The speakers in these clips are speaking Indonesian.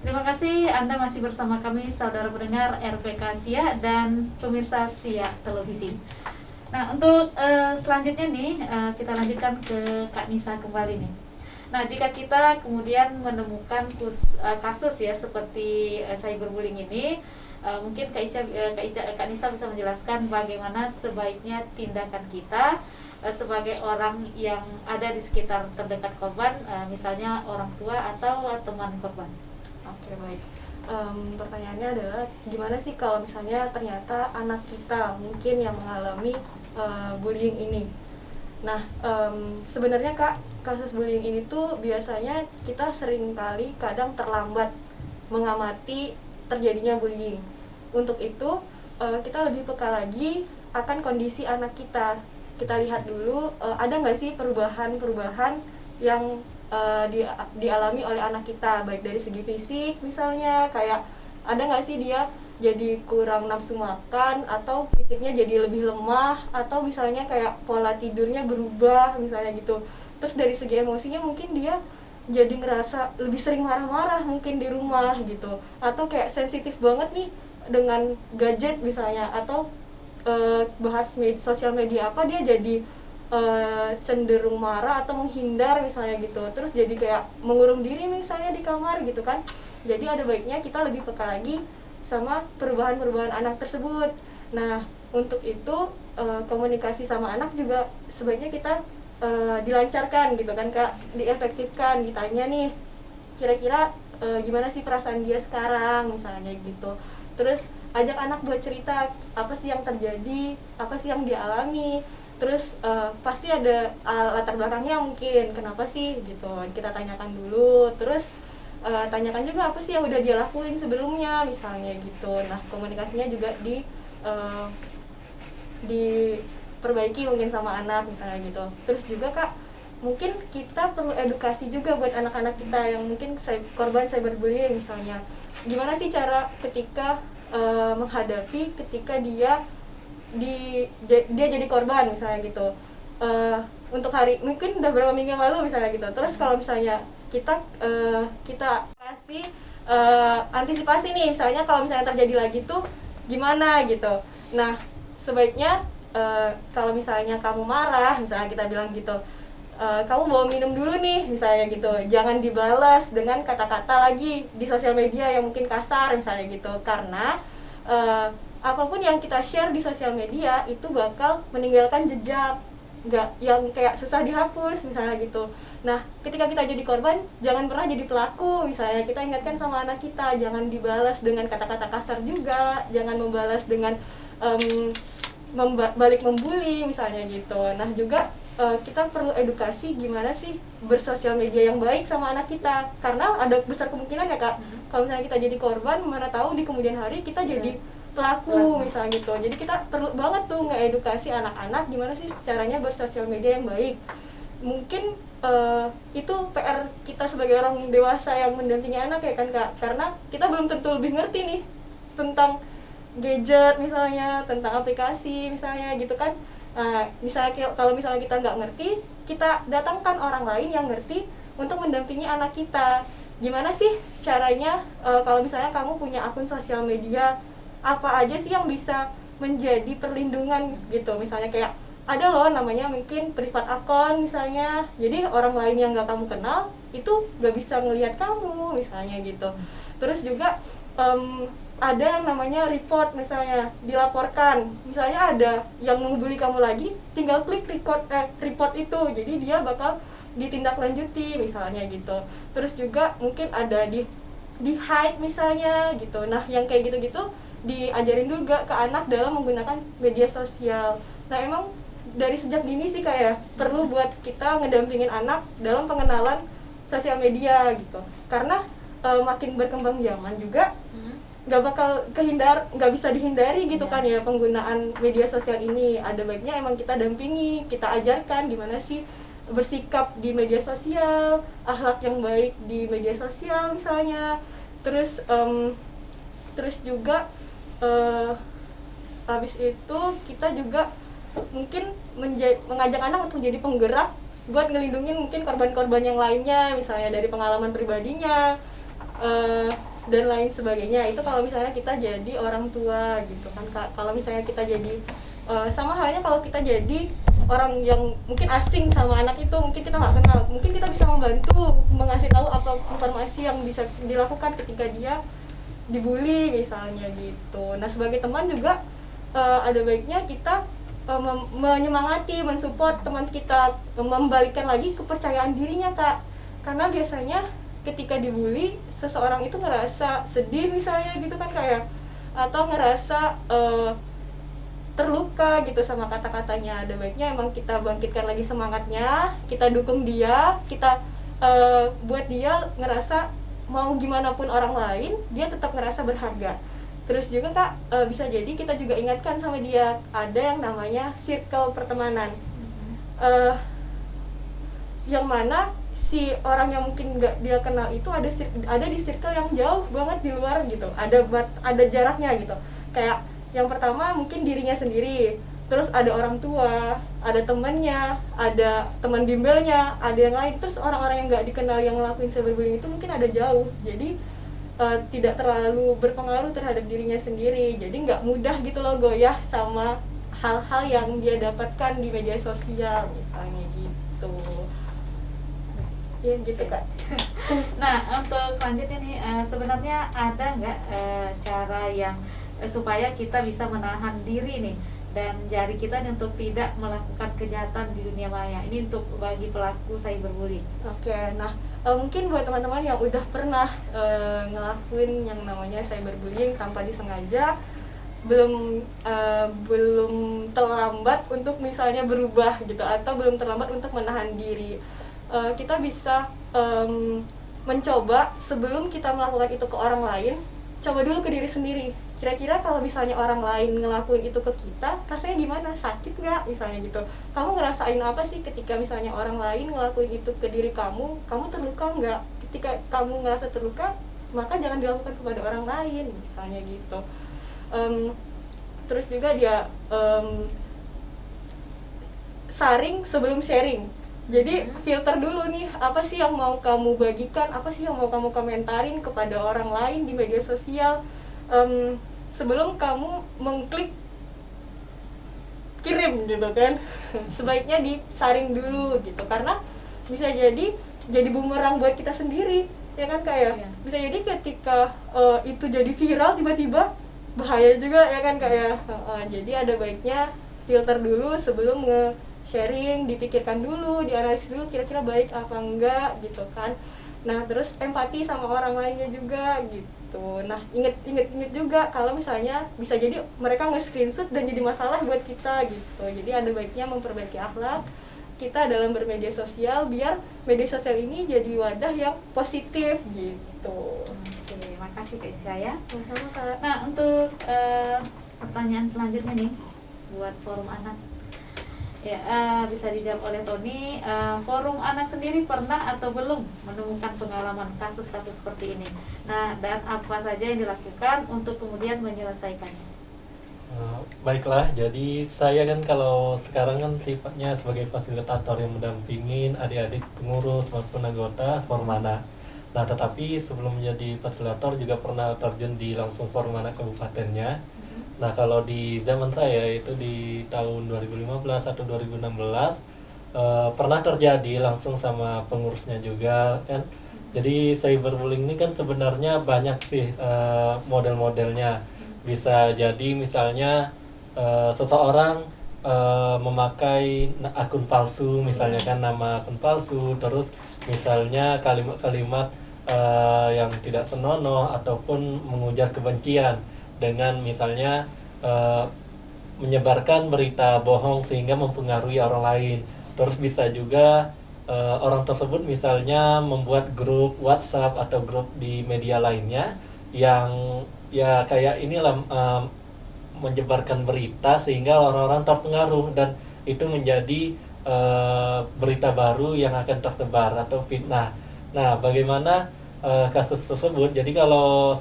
Terima kasih Anda masih bersama kami saudara pendengar RPK Sia dan pemirsa Sia Televisi. Nah, untuk selanjutnya nih kita lanjutkan ke Kak Nisa kembali nih. Nah, jika kita kemudian menemukan kasus ya seperti cyberbullying ini, mungkin Kak Nisa bisa menjelaskan bagaimana sebaiknya tindakan kita sebagai orang yang ada di sekitar terdekat korban, misalnya orang tua atau teman korban. Oke, baik. Pertanyaannya adalah gimana sih kalau misalnya ternyata anak kita mungkin yang mengalami bullying ini. Nah, sebenarnya Kak, kasus bullying ini tuh biasanya kita sering kali kadang terlambat mengamati terjadinya bullying. Untuk itu, kita lebih peka lagi akan kondisi anak kita. Kita lihat dulu ada nggak sih perubahan-perubahan yang dialami oleh anak kita, baik dari segi fisik misalnya, kayak ada nggak sih dia jadi kurang nafsu makan, atau fisiknya jadi lebih lemah, atau misalnya kayak pola tidurnya berubah misalnya gitu. Terus dari segi emosinya mungkin dia jadi ngerasa lebih sering marah-marah mungkin di rumah gitu, atau kayak sensitif banget nih dengan gadget misalnya, atau bahas sosial media apa dia jadi cenderung marah atau menghindar misalnya gitu, terus jadi kayak mengurung diri misalnya di kamar gitu kan. Jadi ada baiknya kita lebih peka lagi sama perubahan-perubahan anak tersebut. Nah, untuk itu komunikasi sama anak juga sebaiknya kita dilancarkan gitu kan Kak, diefektifkan, ditanya nih kira-kira gimana sih perasaan dia sekarang misalnya gitu. Terus ajak anak buat cerita apa sih yang terjadi, apa sih yang dia alami. Terus pasti ada latar belakangnya mungkin kenapa sih gitu, kita tanyakan dulu. Terus tanyakan juga apa sih yang udah dia lakuin sebelumnya misalnya gitu. Nah, komunikasinya juga uh, diperbaiki mungkin sama anak misalnya gitu. Terus juga Kak, mungkin kita perlu edukasi juga buat anak-anak kita yang mungkin korban cyberbullying misalnya. Gimana sih cara ketika menghadapi ketika dia jadi korban misalnya gitu. Untuk hari mungkin udah berapa minggu yang lalu misalnya gitu. Terus kalau misalnya kita kasih antisipasi nih, misalnya kalau misalnya terjadi lagi tuh gimana gitu. Nah, sebaiknya kalau misalnya kamu marah misalnya kita bilang gitu, kamu bawa minum dulu nih misalnya gitu, jangan dibalas dengan kata-kata lagi di sosial media yang mungkin kasar misalnya gitu, karena apapun yang kita share di sosial media itu bakal meninggalkan jejak, nggak yang kayak susah dihapus misalnya gitu. Nah, ketika kita jadi korban, jangan pernah jadi pelaku misalnya. Kita ingatkan sama anak kita, jangan dibalas dengan kata-kata kasar juga, jangan membalas dengan balik membuli misalnya gitu. Nah, juga kita perlu edukasi gimana sih bersosial media yang baik sama anak kita, karena ada besar kemungkinan ya Kak, kalau misalnya kita jadi korban, mana tahu di kemudian hari kita jadi pelaku misalnya gitu. Jadi kita perlu banget tuh ngeedukasi anak-anak gimana sih caranya bersosial media yang baik. Mungkin itu PR kita sebagai orang dewasa yang mendampingi anak ya kan Kak, karena kita belum tentu lebih ngerti nih tentang gadget misalnya, tentang aplikasi misalnya gitu kan. Misalnya kalau misalnya kita nggak ngerti, kita datangkan orang lain yang ngerti untuk mendampingi anak kita. Gimana sih caranya kalau misalnya kamu punya akun sosial media, apa aja sih yang bisa menjadi perlindungan gitu. Misalnya kayak ada loh namanya mungkin private account misalnya, jadi orang lain yang nggak kamu kenal itu nggak bisa ngelihat kamu misalnya gitu. Terus juga ada yang namanya report, misalnya dilaporkan, misalnya ada yang membuli kamu lagi, tinggal klik report itu, jadi dia bakal ditindaklanjuti misalnya gitu. Terus juga mungkin ada di hide misalnya gitu. Nah, yang kayak gitu-gitu diajarin juga ke anak dalam menggunakan media sosial. Nah, emang dari sejak dini sih kayak perlu buat kita ngedampingin anak dalam pengenalan sosial media gitu. Karena makin berkembang zaman juga nggak bisa dihindari gitu kan ya penggunaan media sosial ini. Ada baiknya emang kita dampingi, kita ajarkan gimana sih bersikap di media sosial, akhlak yang baik di media sosial misalnya. Terus juga habis itu kita juga mungkin mengajak anak untuk jadi penggerak buat ngelindungin mungkin korban-korban yang lainnya misalnya dari pengalaman pribadinya. dan lain sebagainya. Itu kalau misalnya kita jadi orang tua gitu kan Kak. Kalau misalnya kita jadi sama halnya kalau kita jadi orang yang mungkin asing sama anak itu, mungkin kita nggak kenal, mungkin kita bisa membantu mengasih tahu apa informasi yang bisa dilakukan ketika dia dibully misalnya gitu. Nah sebagai teman juga ada baiknya kita menyemangati, mensupport teman kita, membalikkan lagi kepercayaan dirinya Kak. Karena biasanya ketika dibully seseorang itu ngerasa sedih misalnya gitu kan kayak, atau ngerasa terluka gitu sama kata-katanya. Ada baiknya emang kita bangkitkan lagi semangatnya, kita dukung dia, kita buat dia ngerasa mau gimana pun orang lain, dia tetap ngerasa berharga. Terus juga Kak, bisa jadi kita juga ingatkan sama dia, ada yang namanya circle pertemanan. Yang mana si orang yang mungkin nggak dia kenal itu ada di circle yang jauh banget di luar gitu, ada jaraknya gitu. Kayak yang pertama mungkin dirinya sendiri, terus ada orang tua, ada temannya, ada teman bimbelnya, ada yang lain, terus orang-orang yang nggak dikenal yang ngelakuin cyberbullying itu mungkin ada jauh. Jadi tidak terlalu berpengaruh terhadap dirinya sendiri, jadi nggak mudah gitu loh goyah sama hal-hal yang dia dapatkan di media sosial misalnya gitu. Ya gitu Kak. Nah untuk selanjutnya nih, sebenarnya ada nggak cara yang supaya kita bisa menahan diri nih dan jari kita nih untuk tidak melakukan kejahatan di dunia maya ini untuk bagi pelaku cyberbullying? Oke, nah mungkin buat teman-teman yang udah pernah ngelakuin yang namanya cyberbullying tanpa disengaja, belum terlambat untuk misalnya berubah gitu, atau belum terlambat untuk menahan diri. Kita bisa mencoba sebelum kita melakukan itu ke orang lain, coba dulu ke diri sendiri. Kira-kira kalau misalnya orang lain ngelakuin itu ke kita, rasanya gimana? Sakit nggak? Misalnya gitu. Kamu ngerasain apa sih ketika misalnya orang lain ngelakuin itu ke diri kamu? Kamu terluka nggak? Ketika kamu ngerasa terluka, maka jangan dilakukan kepada orang lain, misalnya gitu. Terus juga dia saring sebelum sharing. Jadi filter dulu nih, apa sih yang mau kamu bagikan, apa sih yang mau kamu komentarin kepada orang lain di media sosial. Sebelum kamu mengklik kirim gitu kan, sebaiknya disaring dulu gitu, karena bisa jadi bumerang buat kita sendiri ya kan kayak bisa jadi ketika itu jadi viral tiba-tiba bahaya juga ya kan kayak. Jadi ada baiknya filter dulu sebelum nge-sharing, dipikirkan dulu, dianalisis dulu kira-kira baik apa enggak gitu kan. Nah terus empati sama orang lainnya juga gitu. Nah inget juga kalau misalnya bisa jadi mereka nge-screenshot dan jadi masalah buat kita gitu. Jadi ada baiknya memperbaiki akhlak kita dalam bermedia sosial biar media sosial ini jadi wadah yang positif gitu. Oke, makasih Kak saya. Sama-sama Kak. Nah untuk pertanyaan selanjutnya nih buat forum anak. Ya, bisa dijawab oleh Tony. Forum anak sendiri pernah atau belum menemukan pengalaman kasus-kasus seperti ini? Nah, dan apa saja yang dilakukan untuk kemudian menyelesaikannya? Baiklah, jadi saya kan kalau sekarang kan sifatnya sebagai fasilitator yang mendampingin adik-adik pengurus maupun anggota Formana. Nah, tetapi sebelum menjadi fasilitator juga pernah terjun di langsung Formana kabupatennya. Nah, kalau di zaman saya itu di tahun 2015 atau 2016 pernah terjadi langsung sama pengurusnya juga kan. Jadi cyberbullying ini kan sebenarnya banyak sih model-modelnya. Bisa jadi misalnya seseorang memakai akun palsu, misalnya kan nama akun palsu, terus misalnya kalimat-kalimat yang tidak senonoh ataupun mengujar kebencian dengan misalnya menyebarkan berita bohong sehingga mempengaruhi orang lain. Terus bisa juga orang tersebut misalnya membuat grup WhatsApp atau grup di media lainnya yang ya kayak inilah menyebarkan berita sehingga orang-orang terpengaruh dan itu menjadi berita baru yang akan tersebar atau fitnah. Nah, bagaimana kasus tersebut? Jadi kalau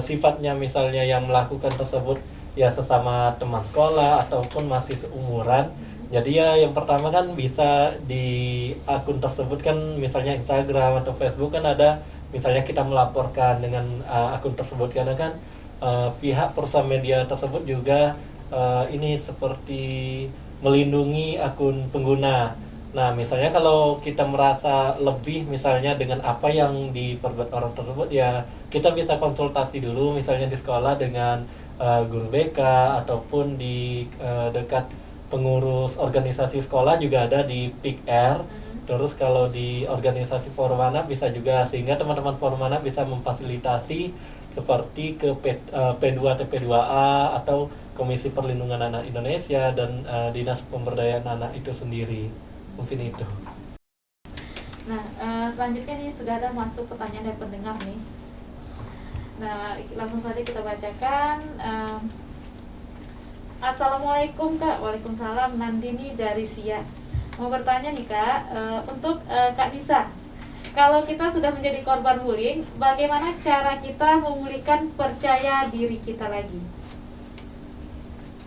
sifatnya misalnya yang melakukan tersebut ya sesama teman sekolah ataupun masih seumuran, jadi ya yang pertama kan bisa di akun tersebut kan misalnya Instagram atau Facebook kan ada misalnya kita melaporkan dengan akun tersebut, karena kan pihak perusahaan media tersebut juga ini seperti melindungi akun pengguna. Nah, misalnya kalau kita merasa lebih misalnya dengan apa yang diperbuat orang tersebut, ya kita bisa konsultasi dulu misalnya di sekolah dengan guru BK, ataupun di dekat pengurus organisasi sekolah juga ada di PIKR. Terus kalau di organisasi Forwana bisa juga, sehingga teman-teman Forwana bisa memfasilitasi seperti ke P2 TP2A atau Komisi Perlindungan Anak Indonesia dan Dinas Pemberdayaan Anak itu sendiri. Mungkin itu. Nah, selanjutnya nih sudah ada masuk pertanyaan dari pendengar nih. Nah, langsung saja kita bacakan. Assalamualaikum Kak. Waalaikumsalam. Nandini dari Sia. Mau bertanya nih Kak, untuk Kak Nisa. Kalau kita sudah menjadi korban bullying, bagaimana cara kita memulihkan percaya diri kita lagi?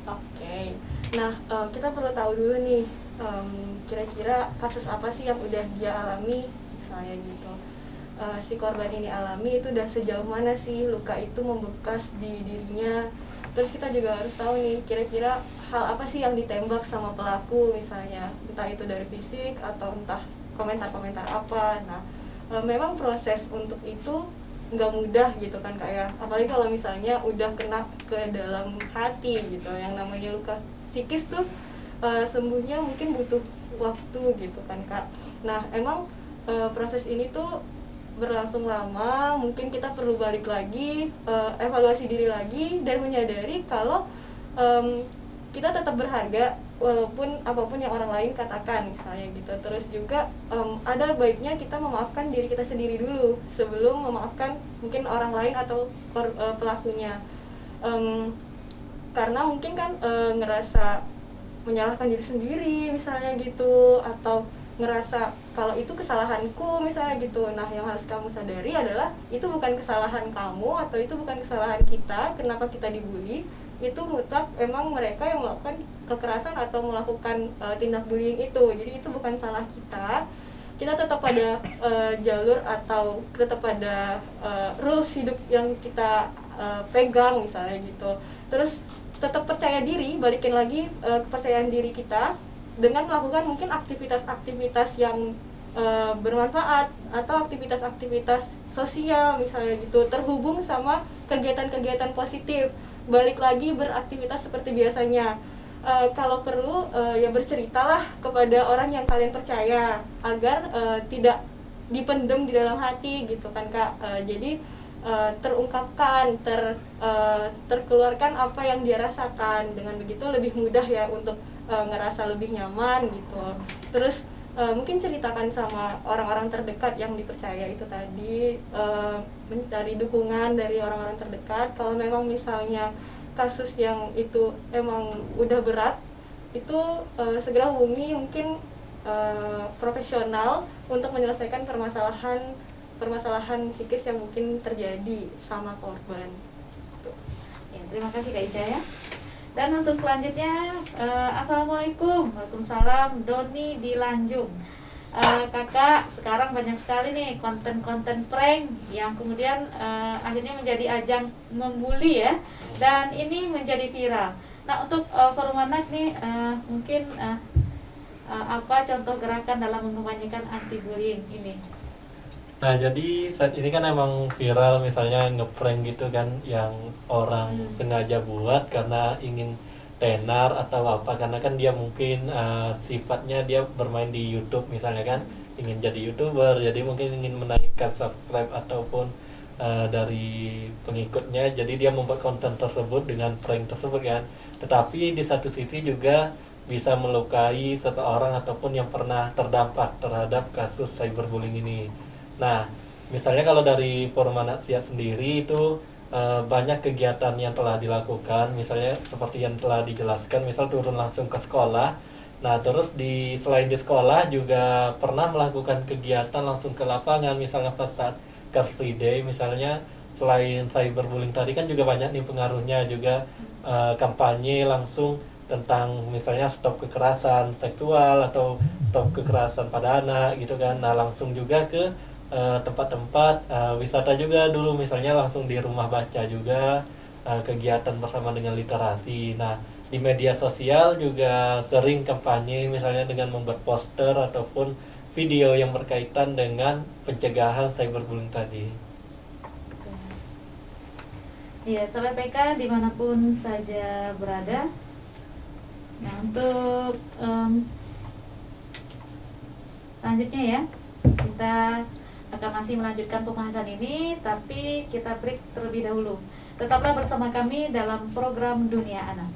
Oke. Nah, kita perlu tahu dulu nih, kira-kira kasus apa sih yang udah dia alami, misalnya gitu. Si korban ini alami itu udah sejauh mana sih luka itu membekas di dirinya. Terus kita juga harus tahu nih, kira-kira hal apa sih yang ditembak sama pelaku, misalnya entah itu dari fisik atau entah komentar-komentar apa. Nah, memang proses untuk itu nggak mudah gitu kan Kak ya, apalagi kalau misalnya udah kena ke dalam hati gitu. Yang namanya luka psikis tuh sembuhnya mungkin butuh waktu gitu kan Kak. Nah, emang proses ini tuh berlangsung lama, mungkin kita perlu balik lagi, evaluasi diri lagi, dan menyadari kalau kita tetap berharga walaupun apapun yang orang lain katakan, misalnya gitu. Terus juga ada baiknya kita memaafkan diri kita sendiri dulu sebelum memaafkan mungkin orang lain atau pelakunya. Karena mungkin kan ngerasa menyalahkan diri sendiri misalnya gitu, atau ngerasa kalau itu kesalahanku misalnya gitu. Nah, yang harus kamu sadari adalah itu bukan kesalahan kamu atau itu bukan kesalahan kita. Kenapa kita dibully? Itu mutlak emang mereka yang melakukan kekerasan atau melakukan tindak bullying itu. Jadi itu bukan salah kita. Kita tetap pada jalur atau tetap pada rules hidup yang kita pegang misalnya gitu. Terus tetap percaya diri, balikin lagi kepercayaan diri kita dengan melakukan mungkin aktivitas-aktivitas yang bermanfaat atau aktivitas-aktivitas sosial misalnya gitu, terhubung sama kegiatan-kegiatan positif. Balik lagi beraktivitas seperti biasanya. Kalau perlu ya berceritalah kepada orang yang kalian percaya agar tidak dipendam di dalam hati gitu kan Kak. Jadi terungkapkan, terkeluarkan apa yang dia rasakan. Dengan begitu lebih mudah ya untuk ngerasa lebih nyaman gitu. Terus mungkin ceritakan sama orang-orang terdekat yang dipercaya itu tadi, mencari dukungan dari orang-orang terdekat. Kalau memang misalnya kasus yang itu emang udah berat, itu segera hubungi mungkin profesional untuk menyelesaikan permasalahan psikis yang mungkin terjadi sama korban. Ya, terima kasih Kak Isya ya. Dan untuk selanjutnya, Assalamualaikum. Waalaikumsalam. Doni di Lanjung. Kakak, sekarang banyak sekali nih konten-konten prank yang kemudian akhirnya menjadi ajang membuli ya, dan ini menjadi viral. Nah, untuk forum anak nih, mungkin apa contoh gerakan dalam mengamankan anti bullying ini? Nah, jadi saat ini kan emang viral misalnya ngeprank gitu kan, yang orang sengaja buat karena ingin tenar atau apa, karena kan dia mungkin sifatnya dia bermain di YouTube misalnya kan, ingin jadi YouTuber, jadi mungkin ingin menaikkan subscribe ataupun dari pengikutnya, jadi dia membuat konten tersebut dengan prank tersebut kan. Tetapi di satu sisi juga bisa melukai seseorang ataupun yang pernah terdampak terhadap kasus cyberbullying ini. Nah, misalnya kalau dari Forum Anak Siak sendiri itu banyak kegiatan yang telah dilakukan, misalnya seperti yang telah dijelaskan, misal turun langsung ke sekolah. Nah, terus selain di sekolah juga pernah melakukan kegiatan langsung ke lapangan, misalnya pas saat Car Free Day, misalnya selain cyberbullying tadi kan juga banyak nih pengaruhnya juga, kampanye langsung tentang misalnya stop kekerasan seksual atau stop kekerasan pada anak gitu kan. Nah, langsung juga ke tempat-tempat wisata juga dulu, misalnya langsung di rumah baca juga, kegiatan bersama dengan literasi. Nah, di media sosial juga sering kampanye misalnya dengan membuat poster ataupun video yang berkaitan dengan pencegahan cyberbullying tadi. Iya, Sobat PK dimanapun saja berada. Nah, untuk selanjutnya ya, kita akan masih melanjutkan pembahasan ini, tapi kita break terlebih dahulu. Tetaplah bersama kami dalam program Dunia Anak.